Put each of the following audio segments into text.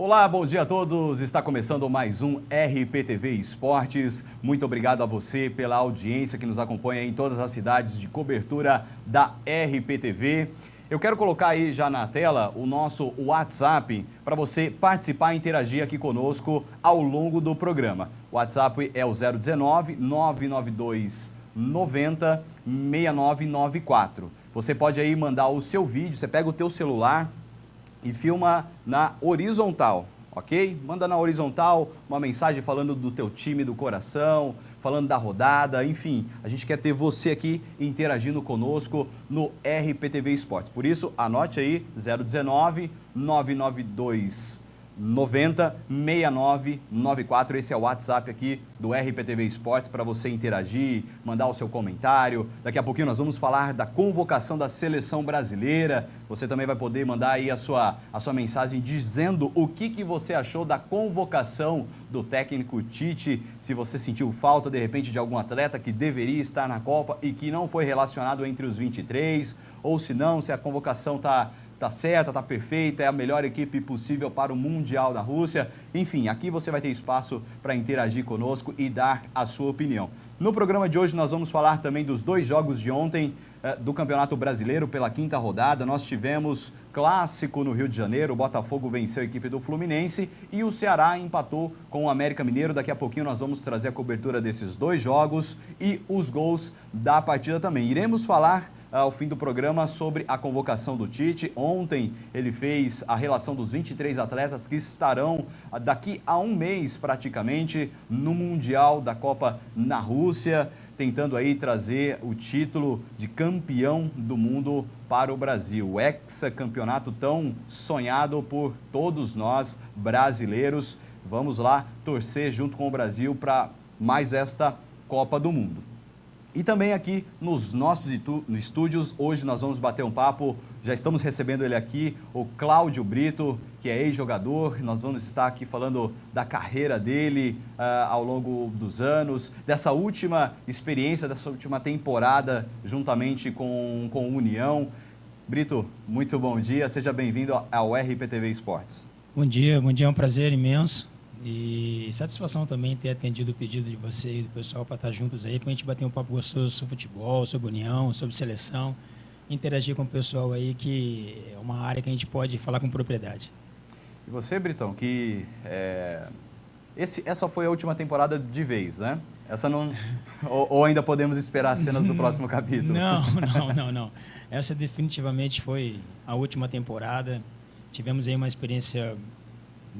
Olá, bom dia a todos. Está começando mais um RPTV Esportes. Muito obrigado a você pela audiência que nos acompanha em todas as cidades de cobertura da RPTV. Eu quero colocar aí já na tela o nosso WhatsApp para você participar e interagir aqui conosco ao longo do programa. O WhatsApp é o 019 992 90 6994. Você pode aí mandar o seu vídeo, você pega o teu celular e filma na horizontal, ok? Manda na horizontal uma mensagem falando do teu time do coração, falando da rodada, enfim. A gente quer ter você aqui interagindo conosco no RPTV Esportes. Por isso, anote aí 019 992 90 6994. Esse é o WhatsApp aqui do RPTV Esportes para você interagir, mandar o seu comentário. Daqui a pouquinho nós vamos falar da convocação da seleção brasileira. Você também vai poder mandar aí a sua mensagem dizendo o que você achou da convocação do técnico Tite, se você sentiu falta de repente de algum atleta que deveria estar na Copa e que não foi relacionado entre os 23, ou se não, se a convocação tá certa, tá perfeita, é a melhor equipe possível para o Mundial da Rússia. Enfim, aqui você vai ter espaço para interagir conosco e dar a sua opinião. No programa de hoje nós vamos falar também dos dois jogos de ontem do Campeonato Brasileiro pela 5ª rodada. Nós tivemos clássico no Rio de Janeiro, o Botafogo venceu a equipe do Fluminense e o Ceará empatou com o América Mineiro. Daqui a pouquinho nós vamos trazer a cobertura desses dois jogos e os gols da partida também. Iremos falar ao fim do programa sobre a convocação do Tite. Ontem ele fez a relação dos 23 atletas que estarão daqui a um mês praticamente no Mundial da Copa na Rússia, tentando aí trazer o título de campeão do mundo para o Brasil. O ex-campeonato tão sonhado por todos nós brasileiros. Vamos lá torcer junto com o Brasil para mais esta Copa do Mundo. E também aqui nos nossos estúdios, hoje nós vamos bater um papo, já estamos recebendo ele aqui, o Cláudio Brito, que é ex-jogador. Nós vamos estar aqui falando da carreira dele ao longo dos anos, dessa última experiência, dessa última temporada juntamente com o União. Brito, muito bom dia, seja bem-vindo ao RPTV Esportes. Bom dia, é um prazer imenso. E satisfação também ter atendido o pedido de você e do pessoal para estar juntos aí, para a gente bater um papo gostoso sobre futebol, sobre união, sobre seleção, interagir com o pessoal aí, que é uma área que a gente pode falar com propriedade. E você, Britão, que essa foi a última temporada de vez, né? Essa não... ou ainda podemos esperar cenas do próximo capítulo? Não. Essa definitivamente foi a última temporada. Tivemos aí uma experiência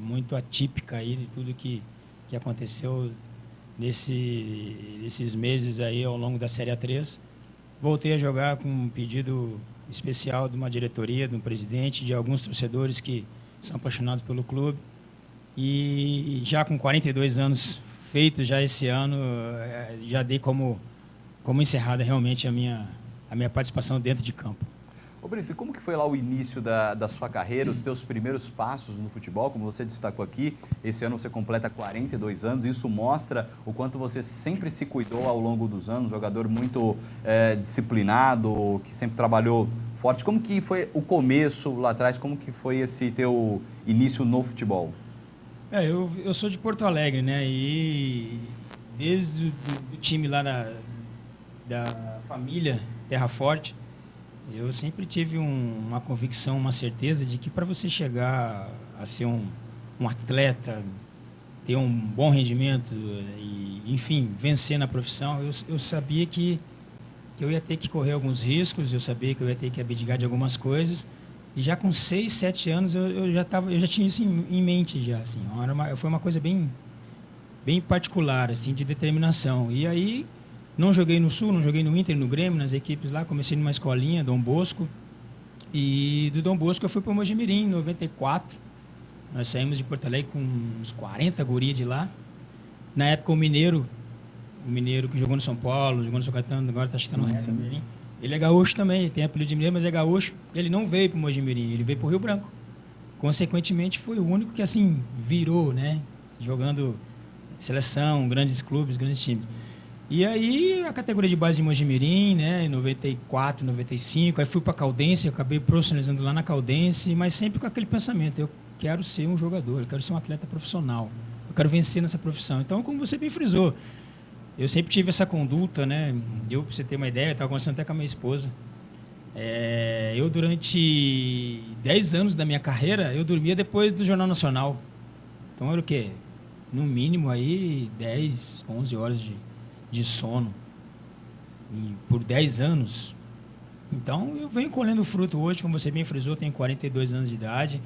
muito atípica aí de tudo que aconteceu nesses meses aí ao longo da Série A3. Voltei a jogar com um pedido especial de uma diretoria, de um presidente, de alguns torcedores que são apaixonados pelo clube. E já com 42 anos feitos já esse ano, já dei como encerrada realmente a minha participação dentro de campo. Ô Brito, e como que foi lá o início da sua carreira, os seus primeiros passos no futebol? Como você destacou aqui, esse ano você completa 42 anos, isso mostra o quanto você sempre se cuidou ao longo dos anos, jogador muito disciplinado, que sempre trabalhou forte. Como que foi o começo lá atrás, como que foi esse teu início no futebol? Eu sou de Porto Alegre, né, e desde o time lá da família Terra Forte, eu sempre tive uma convicção, uma certeza de que para você chegar a ser um atleta, ter um bom rendimento e, enfim, vencer na profissão, eu sabia que eu ia ter que correr alguns riscos, eu sabia que eu ia ter que abdicar de algumas coisas. E já com 6, 7 anos eu já tinha isso em mente já, assim. Foi uma coisa bem particular, assim, de determinação. E aí não joguei no Sul, não joguei no Inter, no Grêmio, nas equipes lá. Comecei numa escolinha, Dom Bosco. E do Dom Bosco eu fui para o Mojimirim, em 94. Nós saímos de Porto Alegre com uns 40 guri de lá. Na época o Mineiro que jogou no São Paulo, jogou no São Caetano, agora está chegando no Mojimirim. Ele é gaúcho também, tem apelido de Mineiro, mas é gaúcho. Ele não veio para o Mojimirim, ele veio para o Rio Branco. Consequentemente foi o único que assim virou, né? Jogando seleção, grandes clubes, grandes times. E aí a categoria de base de Mojimirim, né, em 94, 95, aí fui para a Caldense, eu acabei profissionalizando lá na Caldense, mas sempre com aquele pensamento, quero ser um jogador, eu quero ser um atleta profissional, eu quero vencer nessa profissão. Então, como você bem frisou, eu sempre tive essa conduta, né? Pra você ter uma ideia, eu estava conversando até com a minha esposa. Eu, durante 10 anos da minha carreira, eu dormia depois do Jornal Nacional. Então, era o quê? No mínimo, aí, 10, 11 horas de sono. E por 10 anos. Então, eu venho colhendo fruto hoje, como você bem frisou, tenho 42 anos de idade.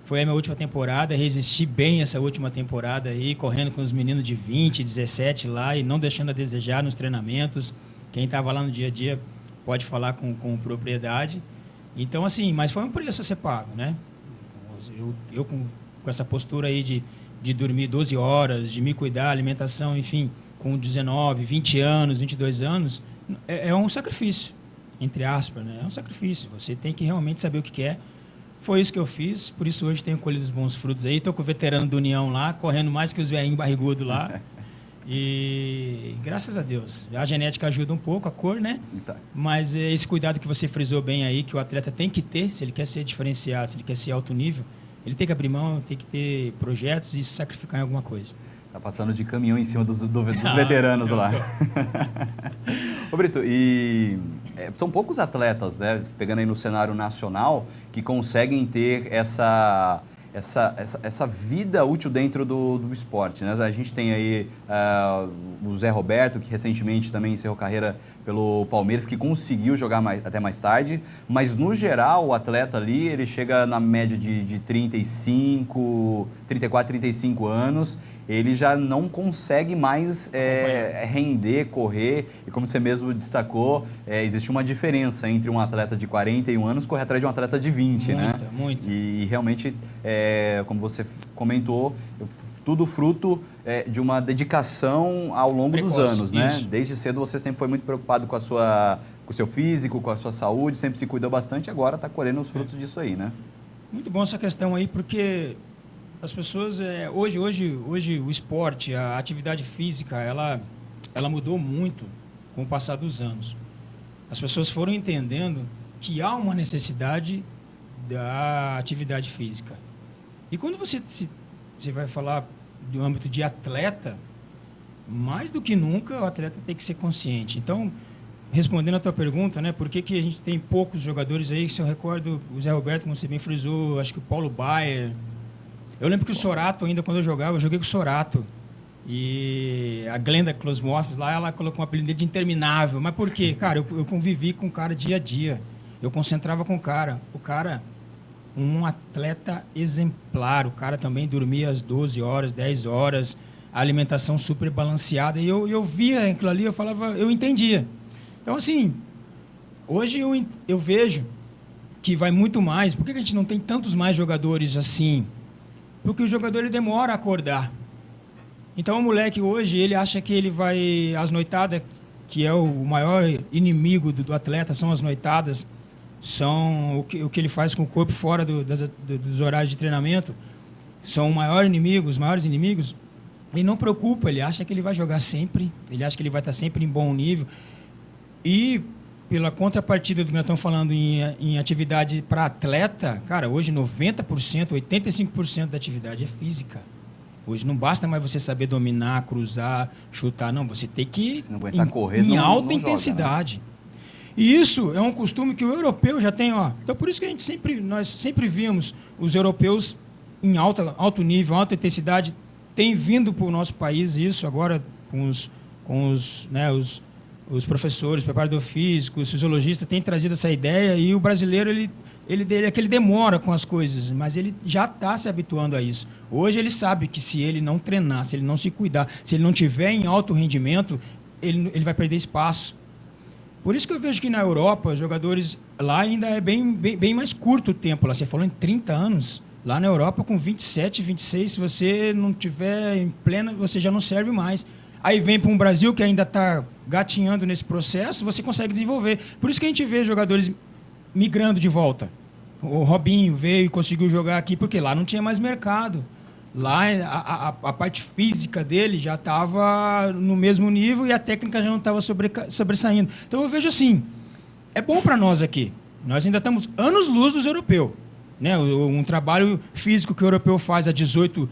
Foi a minha última temporada, resisti bem essa última temporada aí, correndo com os meninos de 20, 17 lá e não deixando a desejar nos treinamentos. Quem estava lá no dia a dia pode falar com propriedade. Então, assim, mas foi um preço a ser pago, né? Eu com essa postura aí de dormir 12 horas, de me cuidar, alimentação, enfim, com 19, 20 anos, 22 anos, é um sacrifício, entre aspas, né? É um sacrifício. Você tem que realmente saber o que quer. Foi isso que eu fiz, por isso hoje tenho colhido os bons frutos aí. Estou com o veterano do União lá, correndo mais que os velhinhos barrigudos lá. E graças a Deus. A genética ajuda um pouco, a cor, né? Mas esse cuidado que você frisou bem aí, que o atleta tem que ter, se ele quer ser diferenciado, se ele quer ser alto nível, ele tem que abrir mão, tem que ter projetos e se sacrificar em alguma coisa. Tá passando de caminhão em cima dos veteranos lá. Ô Brito, são poucos atletas, né, pegando aí no cenário nacional, que conseguem ter essa vida útil dentro do esporte, né? A gente tem aí o Zé Roberto, que recentemente também encerrou carreira pelo Palmeiras, que conseguiu jogar até mais tarde, mas no geral o atleta ali, ele chega na média de 34, 35 anos, ele já não consegue mais render, correr, e como você mesmo destacou, existe uma diferença entre um atleta de 41 anos correr atrás de um atleta de 20, né? Muito. E realmente, como você comentou, tudo fruto de uma dedicação ao longo dos anos, né? Isso. Desde cedo você sempre foi muito preocupado com o seu físico, com a sua saúde, sempre se cuidou bastante, agora está colhendo os frutos disso aí, né? Muito bom essa questão aí, porque as pessoas, hoje o esporte, a atividade física, ela mudou muito com o passar dos anos. As pessoas foram entendendo que há uma necessidade da atividade física. E quando você vai falar do âmbito de atleta, mais do que nunca o atleta tem que ser consciente. Então, respondendo a tua pergunta, né, por que a gente tem poucos jogadores aí, se eu recordo, o Zé Roberto, como você bem frisou, acho que o Paulo Baier. Eu lembro que o Sorato, ainda quando eu jogava, eu joguei com o Sorato. E a Glenda Closmorphos lá, ela colocou um apelido de interminável. Mas por quê? Cara, eu convivi com o cara dia a dia. Eu concentrava com o cara. O cara, um atleta exemplar. O cara também dormia às 12 horas, 10 horas. A alimentação super balanceada. E eu via aquilo ali, eu falava, eu entendia. Então, assim, hoje eu vejo que vai muito mais. Por que a gente não tem tantos mais jogadores assim? Porque o jogador ele demora a acordar. Então o moleque hoje, ele acha que ele vai... As noitadas, que é o maior inimigo do atleta, são as noitadas, são o que ele faz com o corpo fora dos horários de treinamento, são os maiores inimigos. Ele não preocupa, ele acha que ele vai jogar sempre, ele acha que ele vai estar sempre em bom nível. E pela contrapartida do que nós estamos falando em atividade para atleta, cara, hoje 90%, 85% da atividade é física. Hoje não basta mais você saber dominar, cruzar, chutar, não. Você tem que se não aguentar correr, em alta não intensidade. Joga, né? E isso é um costume que o europeu já tem, ó. Então por isso que nós sempre vimos os europeus em alto nível, alta intensidade, tem vindo para o nosso país isso agora com os professores, preparador físico, os fisiologistas têm trazido essa ideia e o brasileiro ele demora com as coisas, mas ele já está se habituando a isso. Hoje ele sabe que se ele não treinar, se ele não se cuidar, se ele não tiver em alto rendimento, ele vai perder espaço. Por isso que eu vejo que na Europa, os jogadores lá ainda é bem mais curto o tempo. Lá você falou em 30 anos. Lá na Europa, com 27, 26, se você não tiver em plena, você já não serve mais. Aí vem para um Brasil que ainda está gatinhando nesse processo, você consegue desenvolver. Por isso que a gente vê jogadores migrando de volta. O Robinho veio e conseguiu jogar aqui, porque lá não tinha mais mercado. Lá a parte física dele já estava no mesmo nível e a técnica já não estava sobressaindo. Então eu vejo assim, é bom para nós aqui. Nós ainda estamos anos-luz dos europeus. né? Um trabalho físico que o europeu faz a 18,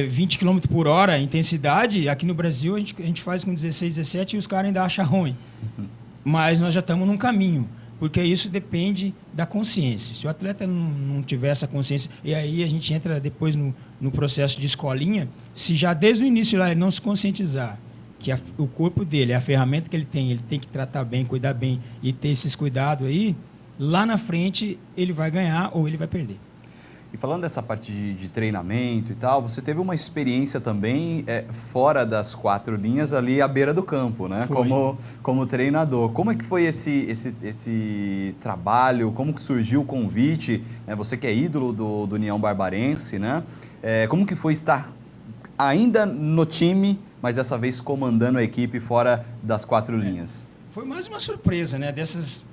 20 km por hora, intensidade, aqui no Brasil a gente faz com 16, 17 e os caras ainda acham ruim. Mas nós já estamos num caminho, porque isso depende da consciência. Se o atleta não tiver essa consciência, e aí a gente entra depois no processo de escolinha, se já desde o início lá ele não se conscientizar que o corpo dele, a ferramenta que ele tem que tratar bem, cuidar bem e ter esses cuidados aí, lá na frente ele vai ganhar ou ele vai perder. E falando dessa parte de treinamento e tal, você teve uma experiência também fora das 4 linhas ali à beira do campo, né? Como treinador. Como é que foi esse trabalho? Como que surgiu o convite? Você que é ídolo do União Barbarense, né? Como que foi estar ainda no time, mas dessa vez comandando a equipe fora das 4 linhas? Foi mais uma surpresa, né? Dessas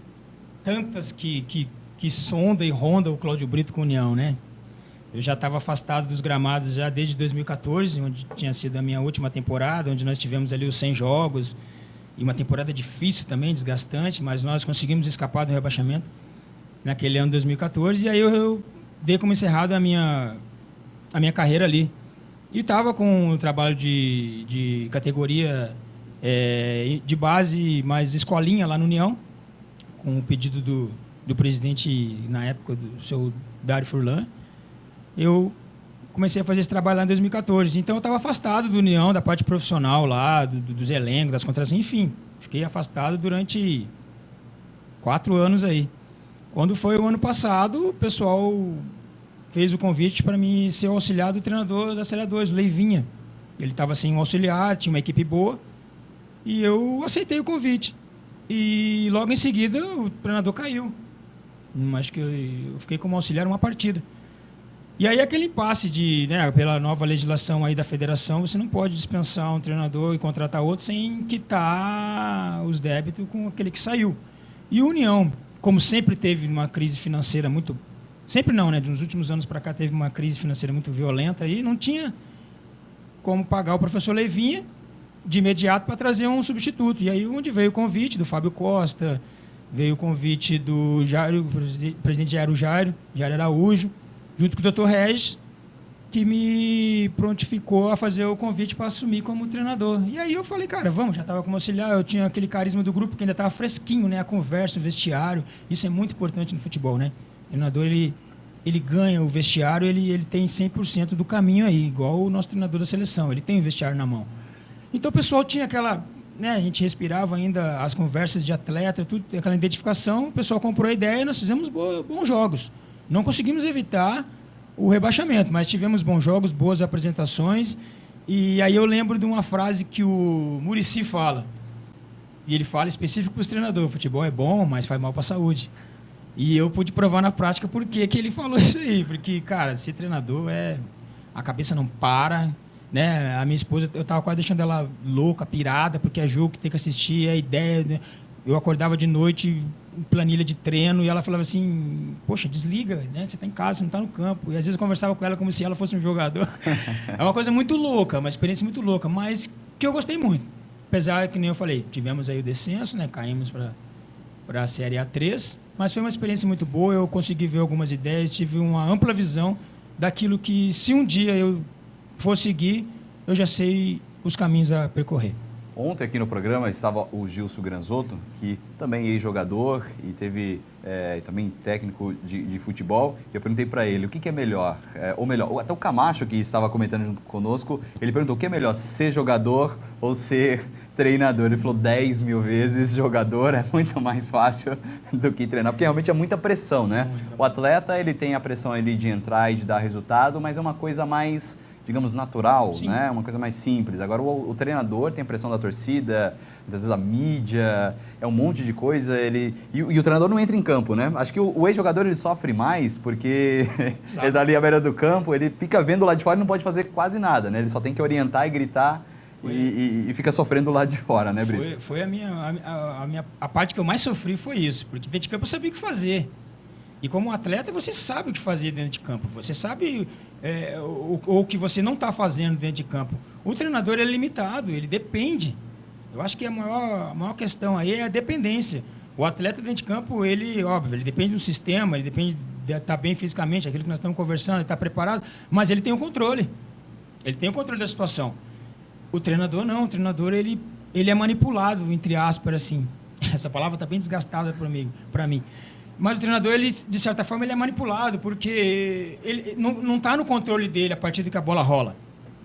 tantas que sonda e ronda o Cláudio Brito com a União, né? Eu já estava afastado dos gramados já desde 2014, onde tinha sido a minha última temporada, onde nós tivemos ali os 100 jogos, e uma temporada difícil também, desgastante, mas nós conseguimos escapar do rebaixamento naquele ano de 2014, e aí eu dei como encerrado a minha carreira ali. E estava com o trabalho de categoria de base, mais escolinha lá no União, com o pedido do presidente, na época, do seu Dário Furlan. Eu comecei a fazer esse trabalho lá em 2014. Então, eu estava afastado do União, da parte profissional lá, dos elencos, das contratações, enfim. Fiquei afastado durante 4 anos aí. Quando foi o ano passado, o pessoal fez o convite para mim ser auxiliar do treinador da Série 2, o Leivinha. Ele estava sem um auxiliar, tinha uma equipe boa, e eu aceitei o convite. E logo em seguida, o treinador caiu. Acho que eu fiquei como auxiliar uma partida. E aí aquele impasse pela nova legislação aí da federação, você não pode dispensar um treinador e contratar outro sem quitar os débitos com aquele que saiu. E o União, como sempre teve uma crise financeira muito... Sempre não, né? Nos últimos anos para cá teve uma crise financeira muito violenta e não tinha como pagar o professor Leivinha de imediato para trazer um substituto. E aí onde veio o convite do Fábio Costa, veio o convite do Jairo, presidente Jairo Araújo, junto com o Dr. Regis, que me prontificou a fazer o convite para assumir como treinador. E aí eu falei, cara, vamos, já estava como auxiliar, eu tinha aquele carisma do grupo que ainda estava fresquinho, né? A conversa, o vestiário, isso é muito importante no futebol, né? O treinador, ele ganha o vestiário, ele tem 100% do caminho aí, igual o nosso treinador da seleção, ele tem o vestiário na mão. Então o pessoal tinha aquela, né? A gente respirava ainda as conversas de atleta, tudo, aquela identificação, o pessoal comprou a ideia e nós fizemos bons jogos. Não conseguimos evitar o rebaixamento, mas tivemos bons jogos, boas apresentações. E aí eu lembro de uma frase que o Muricy fala. E ele fala específico para os treinadores: futebol é bom, mas faz mal para a saúde. E eu pude provar na prática por que ele falou isso aí. Porque, cara, ser treinador a cabeça não para, né? A minha esposa, eu estava quase deixando ela louca, pirada, porque é jogo que tem que assistir, é ideia, né? Eu acordava de noite em planilha de treino e ela falava assim, poxa, desliga, né? Você está em casa, você não está no campo. E às vezes eu conversava com ela como se ela fosse um jogador. É uma coisa muito louca, uma experiência muito louca, mas que eu gostei muito. Apesar que, nem eu falei, tivemos aí o descenso, né? Caímos para a Série A3, mas foi uma experiência muito boa, eu consegui ver algumas ideias, tive uma ampla visão daquilo que, se um dia eu for seguir, eu já sei os caminhos a percorrer. Ontem aqui no programa estava o Gilson Granzotto, que também é ex-jogador e teve também técnico de futebol. E eu perguntei para ele o que é melhor, ou melhor, até o Camacho, que estava comentando junto conosco, ele perguntou o que é melhor, ser jogador ou ser treinador. Ele falou 10 mil vezes jogador é muito mais fácil do que treinar, porque realmente é muita pressão, né? O atleta, ele tem a pressão ali de entrar e de dar resultado, mas é uma coisa mais, digamos, natural, Sim. né? Uma coisa mais simples. Agora, o treinador tem a pressão da torcida, muitas vezes a mídia, é um monte de coisa. E o treinador não entra em campo, né? Acho que o ex-jogador, ele sofre mais, porque ele tá ali à beira do campo, ele fica vendo lá de fora e não pode fazer quase nada, né? Ele só tem que orientar e gritar e fica sofrendo lá de fora, né, Brito? Foi a parte que eu mais sofri foi isso, porque dentro de campo eu sabia o que fazer. E como atleta, você sabe o que fazer dentro de campo. Você sabe o que você não está fazendo dentro de campo. O treinador é limitado, ele depende. Eu acho que a maior questão aí é a dependência. O atleta dentro de campo, ele depende do sistema, ele depende está bem fisicamente, aquilo que nós estamos conversando, ele está preparado, mas ele tem o controle. Ele tem o controle da situação. O treinador não, o treinador ele é manipulado, entre aspas, assim. Essa palavra está bem desgastada para mim. Mas o treinador, ele, de certa forma, ele é manipulado, porque ele não está no controle dele a partir de que a bola rola.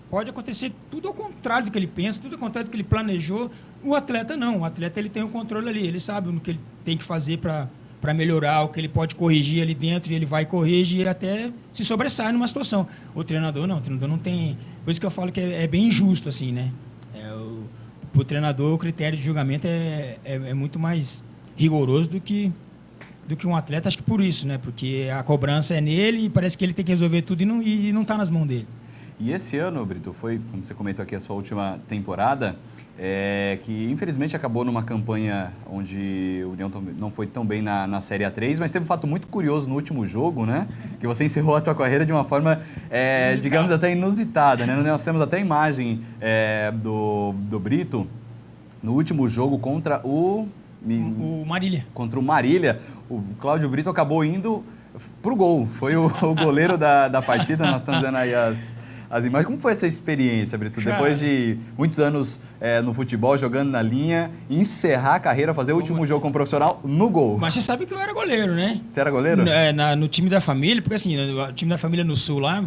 Pode acontecer tudo ao contrário do que ele pensa, tudo ao contrário do que ele planejou. O atleta não, o atleta ele tem o controle ali, ele sabe o que ele tem que fazer para melhorar, o que ele pode corrigir ali dentro, e ele vai corrigir e até se sobressai numa situação. O treinador não tem... Por isso que eu falo que é bem injusto, assim, né? Para o treinador, o critério de julgamento é muito mais rigoroso do que um atleta, acho que por isso, né? Porque a cobrança é nele e parece que ele tem que resolver tudo e não está nas mãos dele. E esse ano, Brito, foi, como você comentou aqui, a sua última temporada, que infelizmente acabou numa campanha onde o União não foi tão bem na Série A3, mas teve um fato muito curioso no último jogo, né? Que você encerrou a tua carreira de uma forma, digamos, até inusitada, né? Nós temos até a imagem do Brito no último jogo contra o Marília. Contra o Marília. O Cláudio Brito acabou indo pro gol. Foi o goleiro da partida. Nós estamos vendo aí as imagens. Como foi essa experiência, Brito? Cara, depois de muitos anos no futebol, jogando na linha, encerrar a carreira, fazer o último jogo como profissional no gol. Mas você sabe que eu era goleiro, né? Você era goleiro? No time da família, porque assim, o time da família no Sul lá,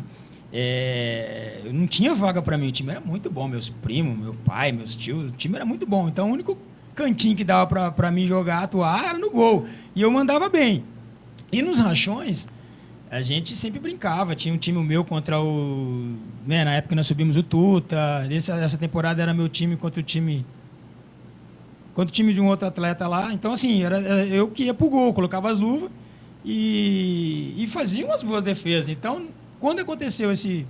não tinha vaga para mim. O time era muito bom. Meus primos, meu pai, meus tios, o time era muito bom. Então o único cantinho que dava para mim jogar, atuar, era no gol. E eu mandava bem. E nos rachões, a gente sempre brincava. Tinha um time meu contra o... Né, na época nós subimos o Tuta. Essa temporada era meu time contra o time de um outro atleta lá. Então, assim, era eu que ia pro gol, colocava as luvas e fazia umas boas defesas. Então, quando aconteceu esse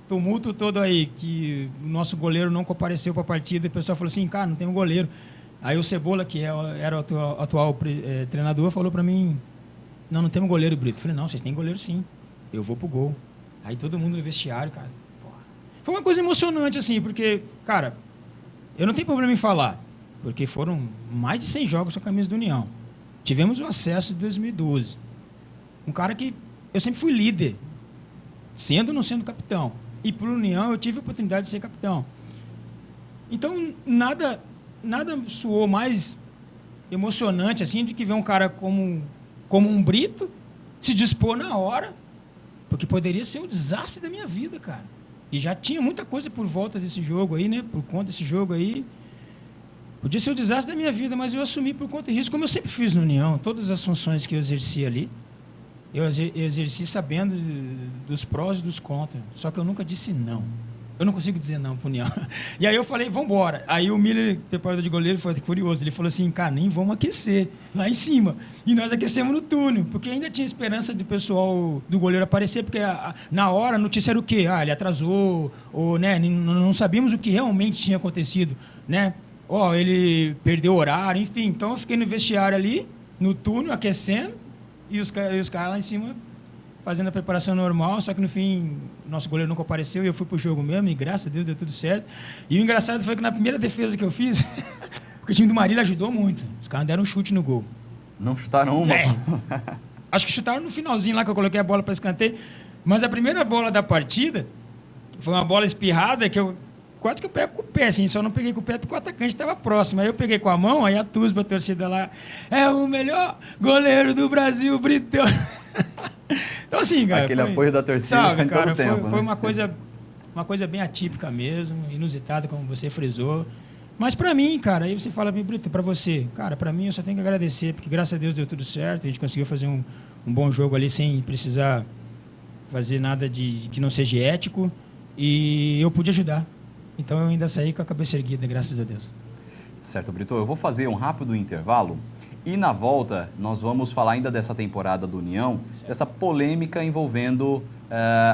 tumulto todo aí, que o nosso goleiro não compareceu para a partida, o pessoal falou assim, cara, não tem um goleiro. Aí o Cebola, que era o atual treinador, falou para mim, não temos goleiro, Brito. Eu falei, não, vocês têm goleiro sim, eu vou pro gol. Aí todo mundo no vestiário, cara. Porra. Foi uma coisa emocionante, assim, porque, cara, eu não tenho problema em falar, porque foram mais de 100 jogos com a camisa do União. Tivemos o acesso de 2012. Um cara que eu sempre fui líder, sendo ou não sendo capitão. E pro União eu tive a oportunidade de ser capitão. Então, nada soou mais emocionante assim do que ver um cara como um Brito se dispor na hora, porque poderia ser um desastre da minha vida, cara. E já tinha muita coisa por volta desse jogo aí, né? Por conta desse jogo aí. Podia ser um desastre da minha vida, mas eu assumi por conta disso, como eu sempre fiz no União. Todas as funções que eu exerci ali, eu exerci sabendo dos prós e dos contras. Só que eu nunca disse não. Eu não consigo dizer não pro União. E aí eu falei, vamos embora. Aí o Miller, preparador de goleiro, foi curioso. Ele falou assim, cara, nem vamos aquecer lá em cima. E nós aquecemos no túnel, porque ainda tinha esperança do pessoal, do goleiro aparecer, porque na hora a notícia era o quê? Ele atrasou, ou né, não sabíamos o que realmente tinha acontecido, né? Ele perdeu o horário, enfim. Então eu fiquei no vestiário ali, no túnel, aquecendo, e os caras lá em cima fazendo a preparação normal, só que no fim nosso goleiro nunca apareceu e eu fui pro jogo mesmo e graças a Deus deu tudo certo. E o engraçado foi que na primeira defesa que eu fiz, porque o time do Marília ajudou muito, os caras deram um chute no gol. Não chutaram uma? Acho que chutaram no finalzinho lá que eu coloquei a bola para escanteio, mas a primeira bola da partida foi uma bola espirrada que eu quase que eu pego com o pé, assim, só não peguei com o pé porque o atacante estava próximo. Aí eu peguei com a mão, aí a Tusba, a torcida lá, é o melhor goleiro do Brasil, Brito. Então, assim, cara. Aquele apoio da torcida, sabe, em todo o tempo. Foi uma coisa bem atípica mesmo, inusitada, como você frisou. Mas pra mim, cara, aí você fala, Brito, pra você, cara, pra mim eu só tenho que agradecer, porque graças a Deus deu tudo certo, a gente conseguiu fazer um bom jogo ali sem precisar fazer nada que não seja ético, e eu pude ajudar. Então eu ainda saí com a cabeça erguida, graças a Deus. Certo, Brito, eu vou fazer um rápido intervalo. E na volta, nós vamos falar ainda dessa temporada do União, dessa polêmica envolvendo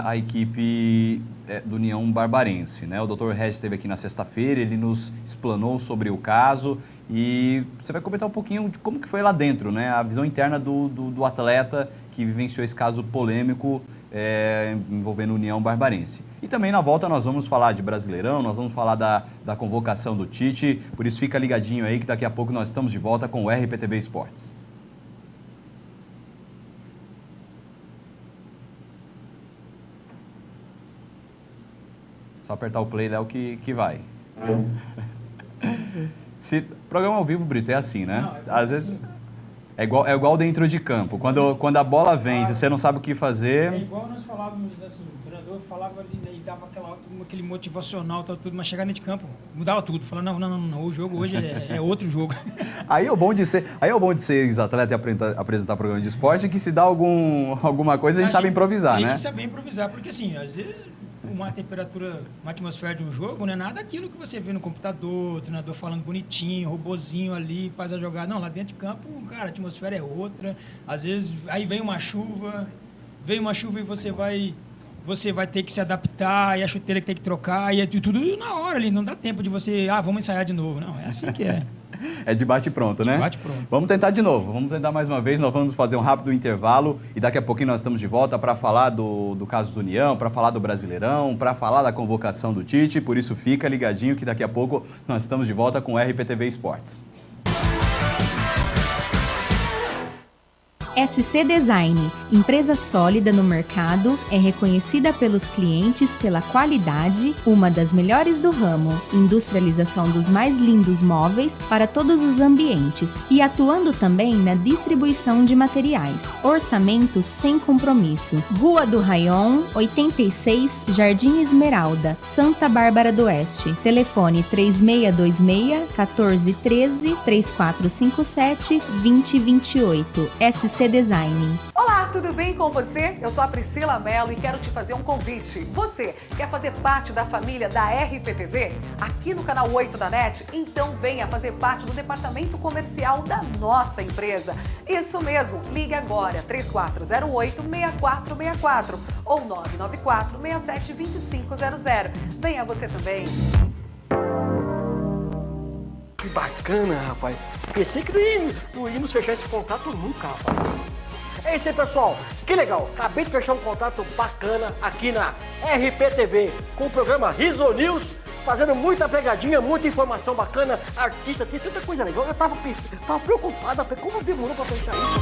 a equipe do União Barbarense, né? O Dr. Regis esteve aqui na sexta-feira, ele nos explanou sobre o caso e você vai comentar um pouquinho de como que foi lá dentro, né? A visão interna do atleta que vivenciou esse caso polêmico envolvendo a União Barbarense. E também na volta nós vamos falar de Brasileirão, nós vamos falar da convocação do Tite, por isso fica ligadinho aí que daqui a pouco nós estamos de volta com o RPTV Esportes. Só apertar o play, Léo, que vai. Programa ao vivo, Brito, é assim, né? Não, Às vezes é igual dentro de campo. Quando a bola vem, se você não sabe o que fazer... É igual nós falávamos assim, o treinador falava ali, né, e dava aquele motivacional, tal, tudo, mas chegar dentro de campo, mudava tudo. Falava, não, o jogo hoje é outro jogo. Aí é o bom de ser ex-atleta e apresentar programa de esporte, que se dá alguma coisa, a gente sabe improvisar, né? Tem que saber improvisar, porque assim, às vezes uma temperatura, uma atmosfera de um jogo, não é nada aquilo que você vê no computador, o treinador falando bonitinho, robozinho ali, faz a jogada. Não, lá dentro de campo, cara, a atmosfera é outra. Às vezes, aí vem uma chuva e você vai ter que se adaptar, e a chuteira que tem que trocar, e é tudo na hora ali, não dá tempo de você, vamos ensaiar de novo. Não, é assim que é. É de bate pronto, né? De bate pronto. Vamos tentar de novo, vamos tentar mais uma vez, nós vamos fazer um rápido intervalo e daqui a pouquinho nós estamos de volta para falar do caso do União, para falar do Brasileirão, para falar da convocação do Tite, por isso fica ligadinho que daqui a pouco nós estamos de volta com o RPTV Esportes. SC Design, empresa sólida no mercado, é reconhecida pelos clientes pela qualidade, uma das melhores do ramo, industrialização dos mais lindos móveis para todos os ambientes e atuando também na distribuição de materiais. Orçamento sem compromisso. Rua do Raion, 86, Jardim Esmeralda, Santa Bárbara do Oeste. Telefone 3626-1413, 3457-2028. SC Design. Olá, tudo bem com você? Eu sou a Priscila Mello e quero te fazer um convite. Você quer fazer parte da família da RPTV? Aqui no canal 8 da NET? Então venha fazer parte do departamento comercial da nossa empresa. Isso mesmo, ligue agora, 3408-6464 ou 994-672500. Venha você também. Que bacana, rapaz. Pensei que não íamos fechar esse contrato nunca, rapaz. É isso aí, pessoal. Que legal. Acabei de fechar um contrato bacana aqui na RPTV com o programa Riso News, fazendo muita pegadinha, muita informação bacana. Artista, tem tanta coisa legal. Eu tava preocupada. Como demorou pra pensar isso?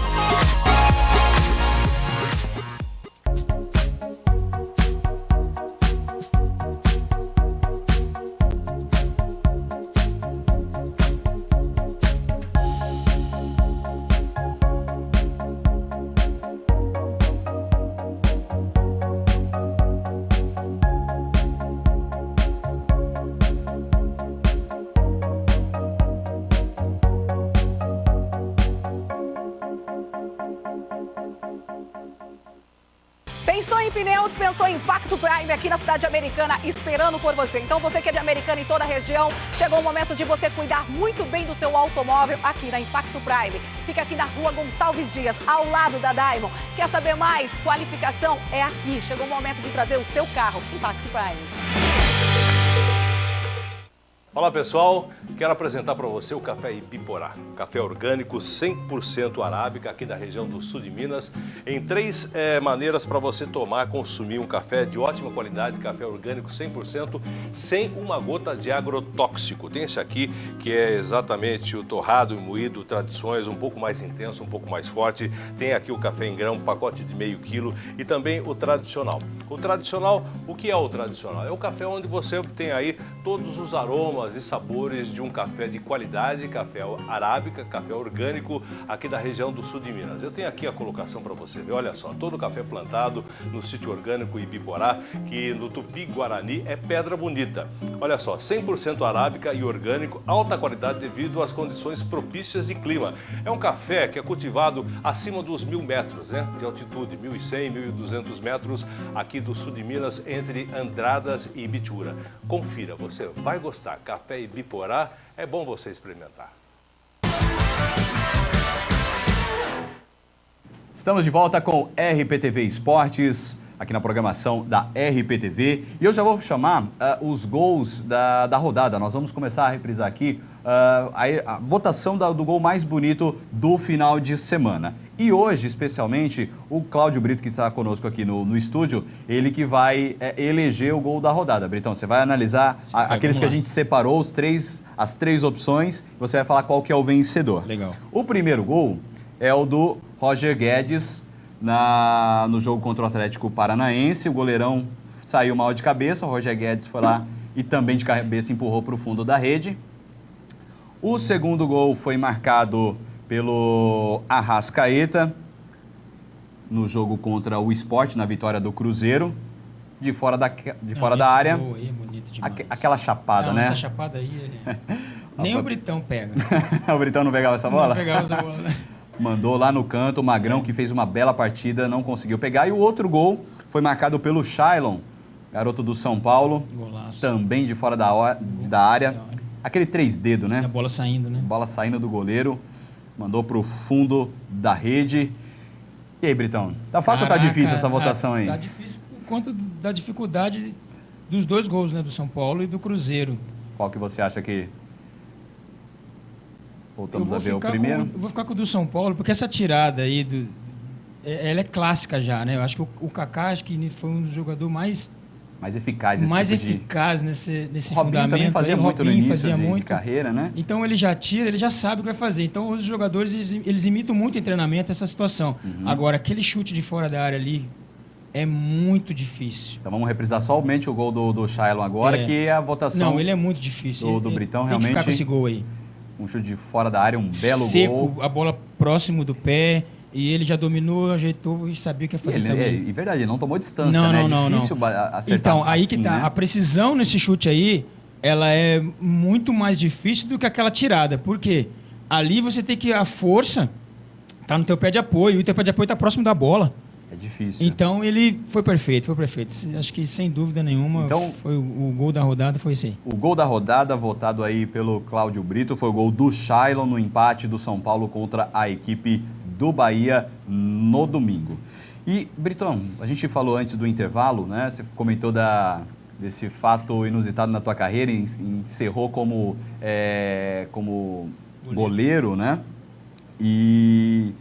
Pensou em pneus, pensou em Impacto Prime aqui na cidade americana, esperando por você. Então você que é de Americana e toda a região, chegou o momento de você cuidar muito bem do seu automóvel aqui na Impacto Prime. Fica aqui na rua Gonçalves Dias, ao lado da Diamond. Quer saber mais? Qualificação é aqui. Chegou o momento de trazer o seu carro. Impacto Prime. Olá pessoal, quero apresentar para você o café Ibiporá, café orgânico 100% arábica aqui da região do sul de Minas, em 3 maneiras para você tomar, consumir um café de ótima qualidade, café orgânico 100%, sem uma gota de agrotóxico. Tem esse aqui que é exatamente o torrado e moído, tradições, um pouco mais intenso, um pouco mais forte. Tem aqui o café em grão, pacote de meio quilo e também o tradicional. O tradicional, o que é o tradicional? É o café onde você tem aí todos os aromas e sabores de um café de qualidade, café arábica, café orgânico aqui da região do sul de Minas. Eu tenho aqui a colocação para você ver, olha só, todo o café plantado no sítio orgânico Ibiporá, que no Tupi-Guarani é Pedra Bonita. Olha só, 100% arábica e orgânico, alta qualidade devido às condições propícias de clima. É um café que é cultivado acima dos 1.000 metros, né, de altitude, 1.100, 1.200 metros aqui do sul de Minas, entre Andradas e Ibitura. Confira, você vai gostar. Café Ibiporá, é bom você experimentar. Estamos de volta com RPTV Esportes, aqui na programação da RPTV. E eu já vou chamar os gols da rodada. Nós vamos começar a reprisar aqui a votação do gol mais bonito do final de semana. E hoje, especialmente, o Cláudio Brito, que está conosco aqui no estúdio, ele que vai eleger o gol da rodada. Britão, você vai analisar aqueles que a gente separou, as três opções, e você vai falar qual que é o vencedor. Legal. O primeiro gol é o do Roger Guedes no jogo contra o Atlético Paranaense. O goleirão saiu mal de cabeça, o Roger Guedes foi lá e também de cabeça empurrou para o fundo da rede. O segundo gol foi marcado pelo Arrascaeta no jogo contra o Sport, na vitória do Cruzeiro, de fora da área. Gol aí é bonito demais. Aquela chapada, né? Essa chapada aí, nem o Britão pega. O Britão não pegava essa bola? Não pegava essa bola, né? Mandou lá no canto, o Magrão, que fez uma bela partida, não conseguiu pegar. E o outro gol foi marcado pelo Shailon, garoto do São Paulo, Golaço. também de fora da área. Aquele 3 dedos, né? A bola saindo, né? Bola saindo do goleiro, mandou pro fundo da rede. E aí, Britão, tá fácil ou tá difícil essa votação aí? Tá difícil por conta da dificuldade dos dois gols, né? Do São Paulo e do Cruzeiro. Qual que você acha que... Voltamos a ver o primeiro? Eu vou ficar com o do São Paulo, porque essa tirada aí, ela é clássica já, né? Eu acho que o Kaká, acho que foi um dos jogadores mais eficaz nesse nesse o Robinho fundamento. também fazia aí, muito no início fazia de muito. carreira, né? Então ele já tira, ele já sabe o que vai fazer. Então os jogadores, eles imitam muito em treinamento essa situação. Agora, aquele chute de fora da área ali é muito difícil. Então vamos reprisar somente o gol do Shailon agora, que é a votação... Não, ele é muito difícil. Do Britão, tem realmente... que ficar com esse gol aí. Um chute de fora da área, um belo Seco, gol. a bola próximo do pé, e ele já dominou, ajeitou e sabia o que ia fazer também. É verdade, ele não tomou distância, né? É difícil acertar. Então, aí assim, que tá. Né? A precisão nesse chute aí, ela é muito mais difícil do que aquela tirada. Por quê? Ali você tem que... A força tá no teu pé de apoio, e o teu pé de apoio tá próximo da bola. É difícil. Então, ele foi perfeito. Acho que, sem dúvida nenhuma, então, foi o gol da rodada foi esse aí. O gol da rodada, votado aí pelo Cláudio Brito, foi o gol do Shailon no empate do São Paulo contra a equipe do Bahia no domingo. E, Britão, a gente falou antes do intervalo, né? Você comentou desse fato inusitado na tua carreira, encerrou como goleiro, né? E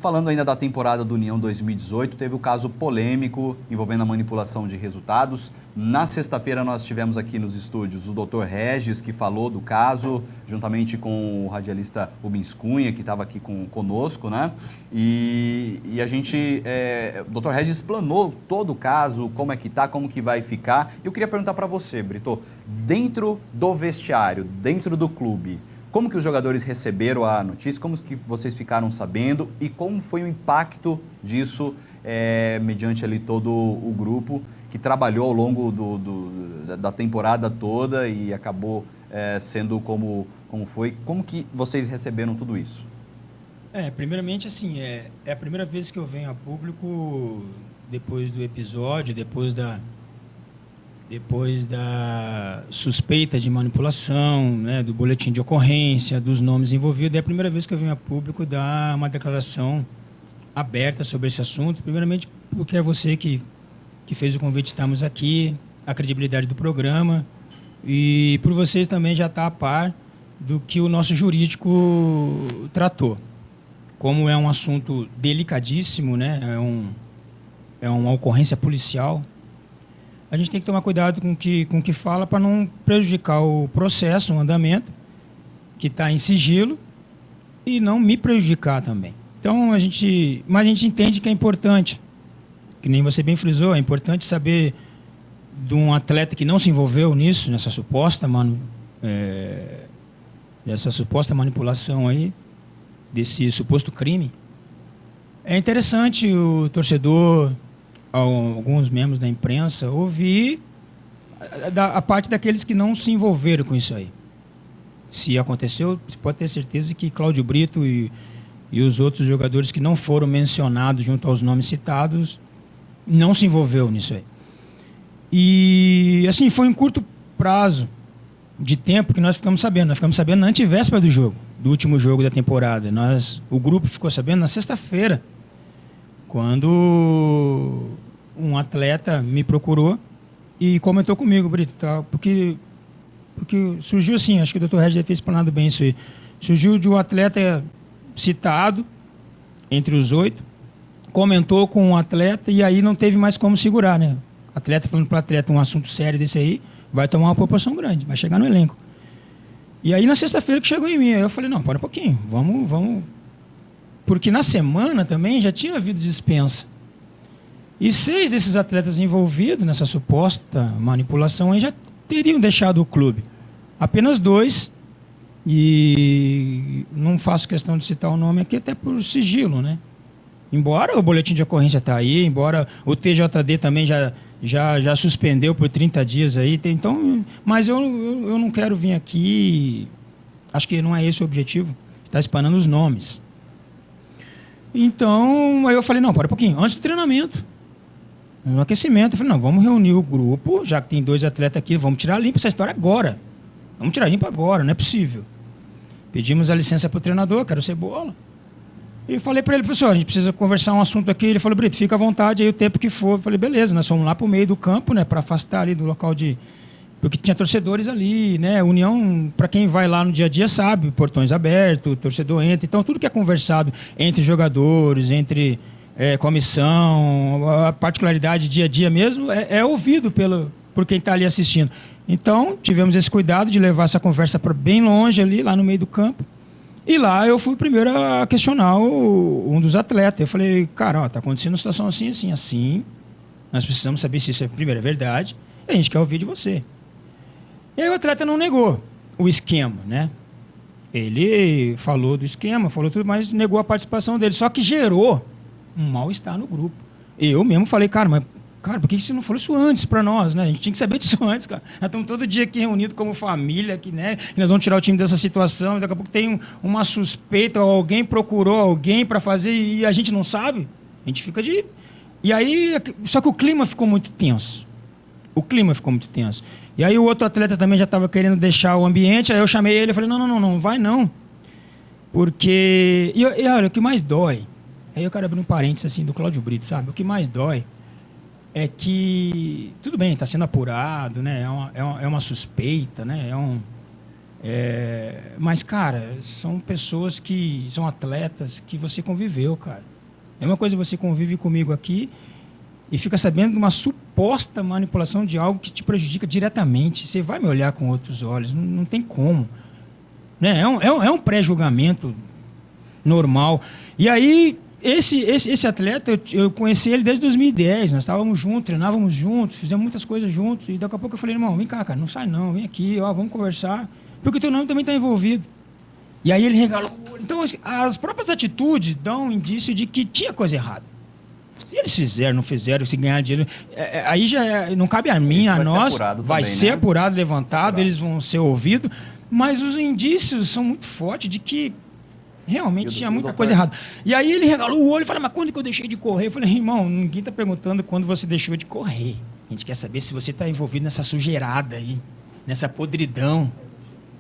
falando ainda da temporada do União 2018, teve o caso polêmico envolvendo a manipulação de resultados. Na sexta-feira nós tivemos aqui nos estúdios o Dr. Regis, que falou do caso, juntamente com o radialista Rubens Cunha, que estava aqui conosco, né? E a gente, o Dr. Regis explanou todo o caso, como é que tá, como que vai ficar. Eu queria perguntar para você, Brito, dentro do vestiário, dentro do clube, como que os jogadores receberam a notícia, como que vocês ficaram sabendo e como foi o impacto disso mediante ali todo o grupo que trabalhou ao longo da temporada toda e acabou sendo como foi. Como que vocês receberam tudo isso? Primeiramente, assim, é a primeira vez que eu venho a público depois do episódio, depois da suspeita de manipulação, né, do boletim de ocorrência, dos nomes envolvidos. É a primeira vez que eu venho a público dar uma declaração aberta sobre esse assunto. Primeiramente, porque é você que fez o convite, estamos aqui, a credibilidade do programa, e por vocês também já estar a par do que o nosso jurídico tratou. Como é um assunto delicadíssimo, né, é uma ocorrência policial, a gente tem que tomar cuidado com o que fala para não prejudicar o processo, o andamento, que está em sigilo, e não me prejudicar também. Então, mas a gente entende que é importante, que nem você bem frisou, é importante saber de um atleta que não se envolveu nisso, nessa suposta manipulação aí, desse suposto crime. É interessante o torcedor, alguns membros da imprensa, ouvir a parte daqueles que não se envolveram com isso aí. Se aconteceu, você pode ter certeza que Cláudio Brito e os outros jogadores que não foram mencionados junto aos nomes citados não se envolveu nisso aí. E, assim, foi um curto prazo de tempo que nós ficamos sabendo. Nós ficamos sabendo na antevéspera do jogo, do último jogo da temporada. O grupo ficou sabendo na sexta-feira, quando um atleta me procurou e comentou comigo, Brito, tá? Porque surgiu assim, acho que o Dr. Regis já fez explanado bem isso aí. Surgiu de um atleta citado entre os 8, comentou com um atleta e aí não teve mais como segurar, né? Atleta falando para o atleta um assunto sério desse aí, vai tomar uma proporção grande, vai chegar no elenco. E aí na sexta-feira que chegou em mim, aí eu falei, não, para um pouquinho, vamos... Porque na semana também já tinha havido dispensa. E 6 desses atletas envolvidos nessa suposta manipulação aí já teriam deixado o clube. Apenas 2, e não faço questão de citar o nome aqui, até por sigilo, né? Embora o boletim de ocorrência está aí, embora o TJD também já suspendeu por 30 dias aí, então, mas eu não quero vir aqui, acho que não é esse o objetivo, está espanando os nomes. Então, aí eu falei, não, para um pouquinho, antes do treinamento, no aquecimento, eu falei, não, vamos reunir o grupo, já que tem 2 atletas aqui, vamos tirar limpo essa história agora. Vamos tirar limpo agora, não é possível. Pedimos a licença para o treinador, que era o Cebola. E falei para ele, professor, a gente precisa conversar um assunto aqui. Ele falou, Brito, fica à vontade aí o tempo que for. Eu falei, beleza, nós fomos lá para o meio do campo, né, para afastar ali do local de... Porque tinha torcedores ali, né? União, para quem vai lá no dia a dia sabe, portões abertos, o torcedor entra. Então, tudo que é conversado entre jogadores, entre comissão, a particularidade dia a dia mesmo, é ouvido por quem está ali assistindo. Então, tivemos esse cuidado de levar essa conversa para bem longe ali, lá no meio do campo. E lá eu fui o primeiro a questionar um dos atletas. Eu falei, cara, está acontecendo uma situação assim, assim, assim. Nós precisamos saber se isso é verdade. E a gente quer ouvir de você. E aí o atleta não negou o esquema, né? Ele falou do esquema, falou tudo, mas negou a participação dele. Só que gerou um mal-estar no grupo. Eu mesmo falei, cara, por que você não falou isso antes para nós, né? A gente tinha que saber disso antes, cara. Nós estamos todo dia aqui reunidos como família, aqui, né? E nós vamos tirar o time dessa situação, e daqui a pouco tem uma suspeita, ou alguém procurou alguém para fazer e a gente não sabe. A gente fica de... E aí, só que o clima ficou muito tenso. E aí o outro atleta também já estava querendo deixar o ambiente, aí eu chamei ele e falei, não vai não. Porque... E olha, o que mais dói... Aí eu quero abrir um parênteses assim do Cláudio Brito, sabe? O que mais dói é que, tudo bem, está sendo apurado, né? É uma suspeita, né? Mas, cara, são pessoas que são atletas que você conviveu, cara. É uma coisa você convive comigo aqui e fica sabendo de uma suposta manipulação de algo que te prejudica diretamente. Você vai me olhar com outros olhos, não tem como. Né? É um pré-julgamento normal. E aí... Esse atleta, eu conheci ele desde 2010, nós estávamos juntos, treinávamos juntos, fizemos muitas coisas juntos, e daqui a pouco eu falei, irmão, vem cá, cara, não sai não, vem aqui, ó, vamos conversar, porque o teu nome também está envolvido. E aí ele regalou. Então, as próprias atitudes dão um indício de que tinha coisa errada. Se eles fizeram, não fizeram, se ganhar dinheiro, aí já não cabe a mim, a nós, vai ser apurado, levantado, eles vão ser ouvidos, mas os indícios são muito fortes de que realmente tinha muita coisa errada. E aí ele regalou o olho e falou, mas quando que eu deixei de correr? Eu falei, irmão, ninguém está perguntando quando você deixou de correr. A gente quer saber se você está envolvido nessa sujeirada aí, nessa podridão.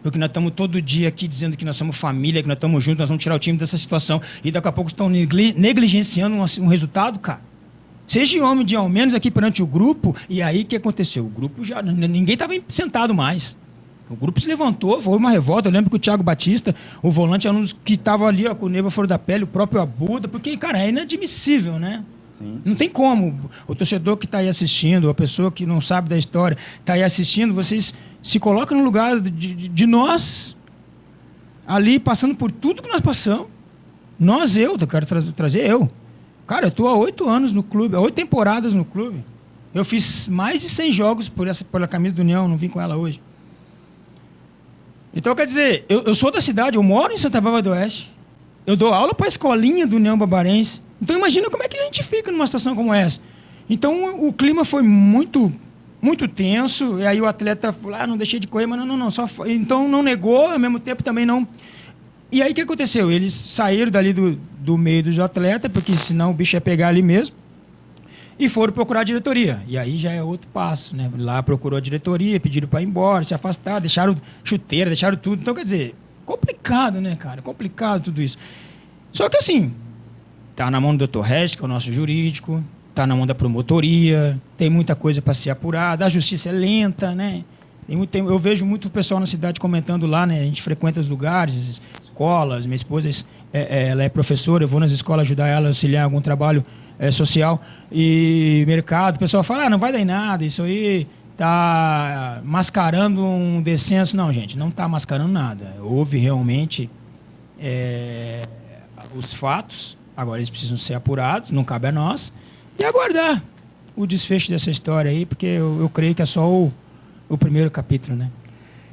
Porque nós estamos todo dia aqui dizendo que nós somos família, que nós estamos juntos, nós vamos tirar o time dessa situação. E daqui a pouco estão negligenciando um resultado, cara. Seja homem de ao menos aqui perante o grupo. E aí o que aconteceu? O grupo já... Ninguém estava sentado mais. O grupo se levantou, foi uma revolta. Eu lembro que o Thiago Batista, o volante, era um dos que estava ali, ó, com o Neiva fora da pele, o próprio Abuda, porque, cara, é inadmissível, né? Sim. Não tem como. O torcedor que está aí assistindo, a pessoa que não sabe da história, está aí assistindo, vocês se colocam no lugar de nós, ali, passando por tudo que nós passamos. Eu quero trazer eu. Cara, eu estou há 8 anos no clube, há 8 temporadas no clube. Eu fiz mais de 100 jogos pela camisa do União, não vim com ela hoje. Então, quer dizer, eu sou da cidade, eu moro em Santa Bárbara do Oeste. Eu dou aula para a escolinha do União Barbarense. Então, imagina como é que a gente fica numa situação como essa. Então, o clima foi muito, muito tenso. E aí o atleta falou, não deixei de correr, mas não, então não negou, ao mesmo tempo também não... E aí o que aconteceu? Eles saíram dali do meio dos atletas, porque senão o bicho ia pegar ali mesmo. E foram procurar a diretoria. E aí já é outro passo, né? Lá procurou a diretoria, pediram para ir embora, se afastar, deixaram chuteira, deixaram tudo. Então, quer dizer, complicado, né, cara? Complicado tudo isso. Só que assim, tá na mão do Dr. Regis, que é o nosso jurídico, tá na mão da promotoria, tem muita coisa para ser apurada, a justiça é lenta, né? Eu vejo muito pessoal na cidade comentando lá, né? A gente frequenta os lugares, escolas, minha esposa ela é professora, eu vou nas escolas ajudar ela a auxiliar algum trabalho social e mercado, o pessoal fala, não vai dar em nada, isso aí está mascarando um descenso. Não, gente, não está mascarando nada. Houve realmente os fatos, agora eles precisam ser apurados, não cabe a nós, e aguardar. o desfecho dessa história aí, porque eu creio que é só o primeiro capítulo, né?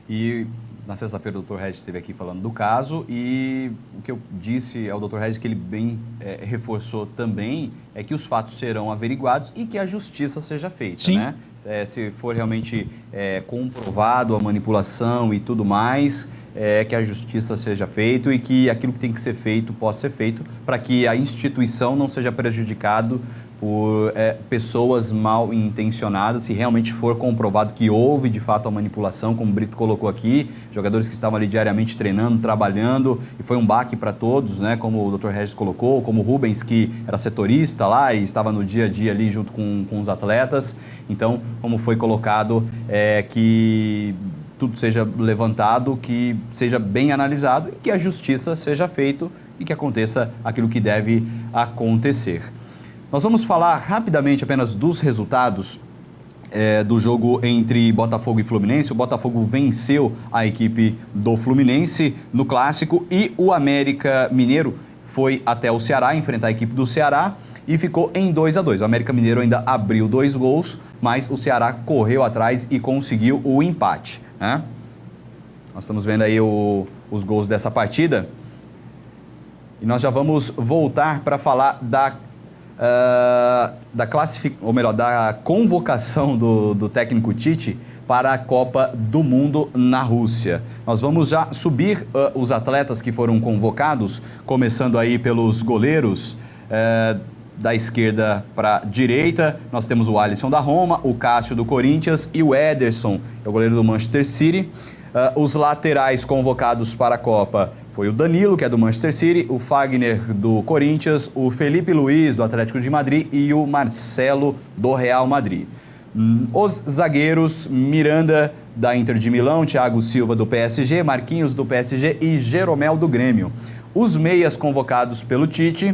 E na sexta-feira o Dr. Regis esteve aqui falando do caso e o que eu disse ao Dr. Regis que ele bem reforçou também é que os fatos serão averiguados e que a justiça seja feita, Sim. né? Se for realmente comprovado a manipulação e tudo mais, que a justiça seja feita e que aquilo que tem que ser feito possa ser feito para que a instituição não seja prejudicada por pessoas mal intencionadas, se realmente for comprovado que houve de fato a manipulação, como o Brito colocou aqui, jogadores que estavam ali diariamente treinando, trabalhando, e foi um baque para todos, né? Como o Dr. Regis colocou, como o Rubens, que era setorista lá e estava no dia a dia ali junto com os atletas. Então, como foi colocado, que tudo seja levantado, que seja bem analisado e que a justiça seja feita e que aconteça aquilo que deve acontecer. Nós vamos falar rapidamente apenas dos resultados do jogo entre Botafogo e Fluminense. O Botafogo venceu a equipe do Fluminense no Clássico e o América Mineiro foi até o Ceará enfrentar a equipe do Ceará e ficou em 2-2. O América Mineiro ainda abriu 2 gols, mas o Ceará correu atrás e conseguiu o empate, né? Nós estamos vendo aí os gols dessa partida e nós já vamos voltar para falar da convocação do técnico Tite para a Copa do Mundo na Rússia. Nós vamos já subir os atletas que foram convocados, começando aí pelos goleiros da esquerda para a direita. Nós temos o Alisson da Roma, o Cássio do Corinthians e o Ederson, que é o goleiro do Manchester City. Os laterais convocados para a Copa foi o Danilo, que é do Manchester City, o Fagner do Corinthians, o Felipe Luiz do Atlético de Madrid e o Marcelo do Real Madrid. Os zagueiros, Miranda da Inter de Milão, Thiago Silva do PSG, Marquinhos do PSG e Jeromel do Grêmio. Os meias convocados pelo Tite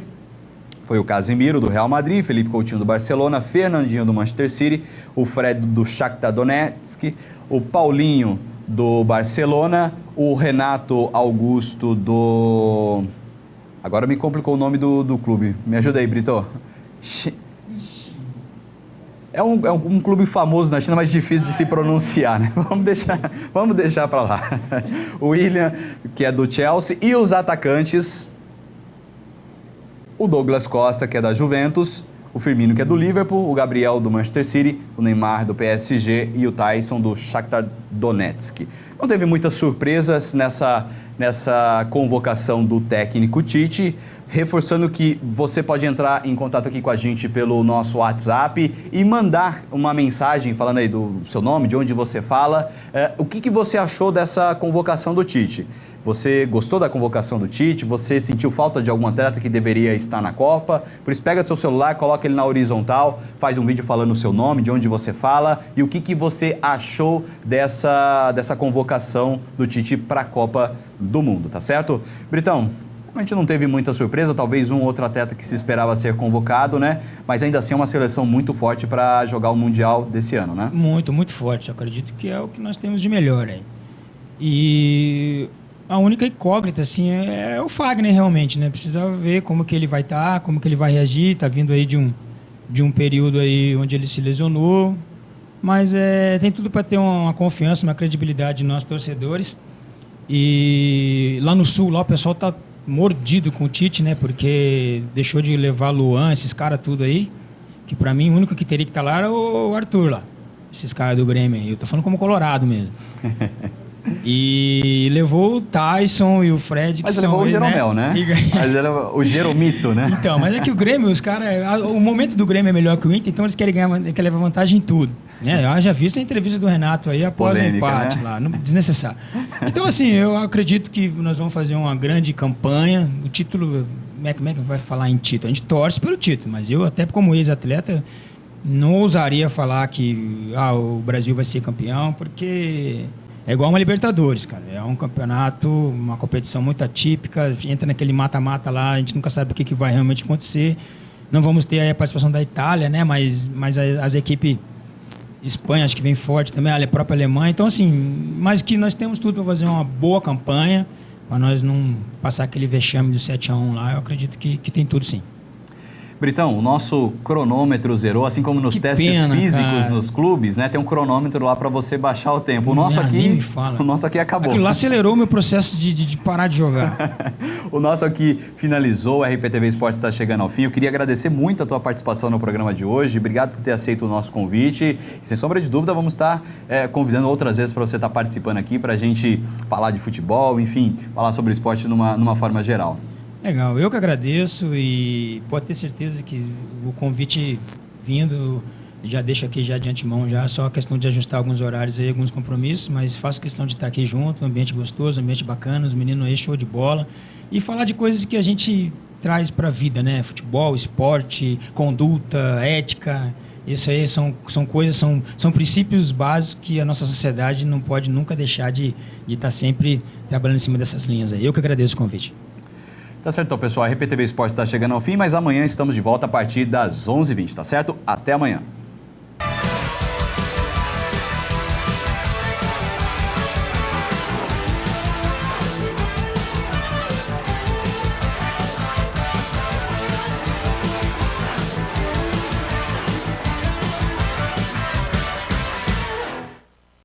foi o Casemiro do Real Madrid, Felipe Coutinho do Barcelona, Fernandinho do Manchester City, o Fred do Shakhtar Donetsk, o Paulinho do Barcelona, o Renato Augusto do... Agora me complicou o nome do clube. Me ajuda aí, Brito. É um clube famoso na China, mas difícil de se pronunciar, né? Vamos deixar para lá. O William, que é do Chelsea, e os atacantes, o Douglas Costa, que é da Juventus, o Firmino, que é do Liverpool, o Gabriel do Manchester City, o Neymar do PSG e o Tyson do Shakhtar Donetsk. Não teve muitas surpresas nessa convocação do técnico Tite, reforçando que você pode entrar em contato aqui com a gente pelo nosso WhatsApp e mandar uma mensagem falando aí do seu nome, de onde você fala, o que você achou dessa convocação do Tite. Você gostou da convocação do Tite? Você sentiu falta de algum atleta que deveria estar na Copa? Por isso, pega seu celular, coloca ele na horizontal, faz um vídeo falando o seu nome, de onde você fala e o que você achou dessa convocação do Tite para a Copa do Mundo, tá certo? Britão, a gente não teve muita surpresa, talvez um outro atleta que se esperava ser convocado, né? Mas ainda assim é uma seleção muito forte para jogar o Mundial desse ano, né? Muito, muito forte. Eu acredito que é o que nós temos de melhor aí. E a única incógnita, assim, é o Fagner realmente, né? Precisa ver como que ele vai estar, como que ele vai reagir. Tá vindo aí de um período aí onde ele se lesionou. Mas tem tudo para ter uma confiança, uma credibilidade de nós torcedores. E lá no Sul, lá o pessoal tá mordido com o Tite, né? Porque deixou de levar Luan, esses caras tudo aí. Que para mim o único que teria que estar lá era o Arthur lá. Esses caras do Grêmio aí. Eu tô falando como colorado mesmo. E levou o Tyson e o Fred, que mas são... levou o Jeromel, né? Mas era o Jeromito, né? Então, mas é que o Grêmio, os caras... O momento do Grêmio é melhor que o Inter, então eles querem levar vantagem em tudo. Né? Eu já vi essa entrevista do Renato aí após polêmica, o empate, né? Lá, desnecessário. Então, assim, eu acredito que nós vamos fazer uma grande campanha. O título... Como é que vai falar em título? A gente torce pelo título, mas eu, até como ex-atleta, não ousaria falar que o Brasil vai ser campeão, porque... É igual uma Libertadores, cara. É um campeonato, uma competição muito atípica. Entra naquele mata-mata lá, a gente nunca sabe o que vai realmente acontecer. Não vamos ter aí a participação da Itália, né? Mas as equipes... Espanha, acho que vem forte também, a própria Alemanha. Então, assim, mas que nós temos tudo para fazer uma boa campanha, para nós não passar aquele vexame do 7-1 lá. Eu acredito que tem tudo, sim. Britão, o nosso cronômetro zerou, assim como nos testes físicos cara. Nos clubes, né? Tem um cronômetro lá para você baixar o tempo. O nosso aqui acabou. Aquilo lá acelerou o meu processo de parar de jogar. O nosso aqui finalizou, o RPTV Esportes está chegando ao fim. Eu queria agradecer muito a tua participação no programa de hoje. Obrigado por ter aceito o nosso convite. E, sem sombra de dúvida, vamos estar convidando outras vezes para você estar participando aqui, para a gente falar de futebol, enfim, falar sobre o esporte numa forma geral. Legal, eu que agradeço e pode ter certeza que o convite vindo, já deixo aqui já de antemão, já só a questão de ajustar alguns horários aí, alguns compromissos, mas faço questão de estar aqui junto, um ambiente gostoso, um ambiente bacana, os meninos aí show de bola e falar de coisas que a gente traz para a vida, né? Futebol, esporte, conduta, ética, isso aí são coisas, são princípios básicos que a nossa sociedade não pode nunca deixar de estar sempre trabalhando em cima dessas linhas aí. Eu que agradeço o convite. Tá certo, então, pessoal. A RPTV Esportes está chegando ao fim, mas amanhã estamos de volta a partir das 11h20, tá certo? Até amanhã.